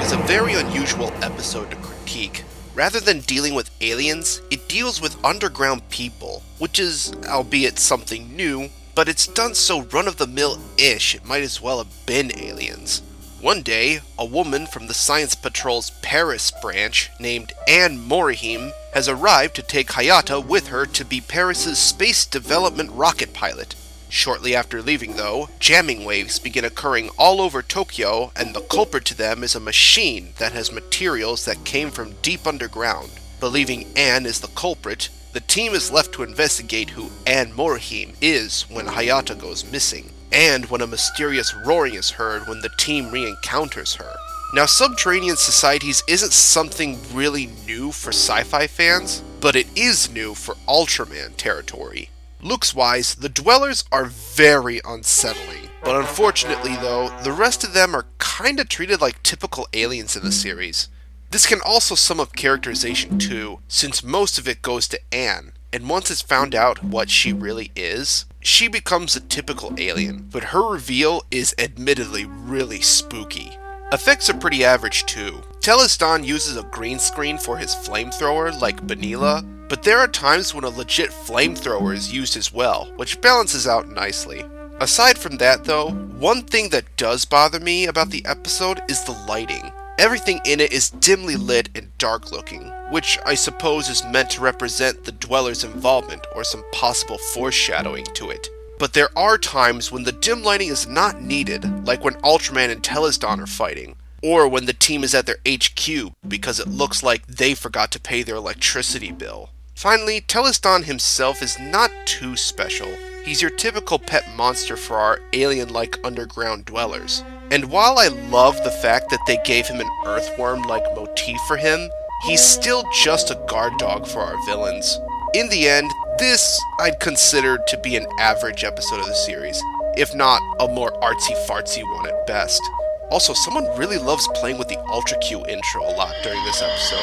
is a very unusual episode to critique. Rather than dealing with aliens, it deals with underground people, which is, albeit something new, but it's done so run-of-the-mill-ish it might as well have been aliens. One day, a woman from the Science Patrol's Paris branch, named Anne Morihime, has arrived to take Hayata with her to be Paris's space development rocket pilot. Shortly after leaving, though, jamming waves begin occurring all over Tokyo, and the culprit to them is a machine that has materials that came from deep underground. Believing Anne is the culprit, the team is left to investigate who Anne Morihime is when Hayata goes missing, and when a mysterious roaring is heard when the team re-encounters her. Now, Subterranean Societies isn't something really new for sci-fi fans, but it is new for Ultraman territory. Looks-wise, the Dwellers are very unsettling, but unfortunately though, the rest of them are kinda treated like typical aliens in the series. This can also sum up characterization too, since most of it goes to Anne, and once it's found out what she really is, she becomes a typical alien, but her reveal is admittedly really spooky. Effects are pretty average too. Telestan uses a green screen for his flamethrower like Benila, but there are times when a legit flamethrower is used as well, which balances out nicely. Aside from that though, one thing that does bother me about the episode is the lighting. Everything in it is dimly lit and dark looking, which I suppose is meant to represent the Dwellers' involvement or some possible foreshadowing to it. But there are times when the dim lighting is not needed, like when Ultraman and Telestan are fighting, or when the team is at their HQ because it looks like they forgot to pay their electricity bill. Finally, Telestan himself is not too special. He's your typical pet monster for our alien-like underground dwellers. And while I love the fact that they gave him an earthworm-like motif for him, he's still just a guard dog for our villains. In the end, this I'd consider to be an average episode of the series, if not a more artsy-fartsy one at best. Also, someone really loves playing with the Ultra Q intro a lot during this episode.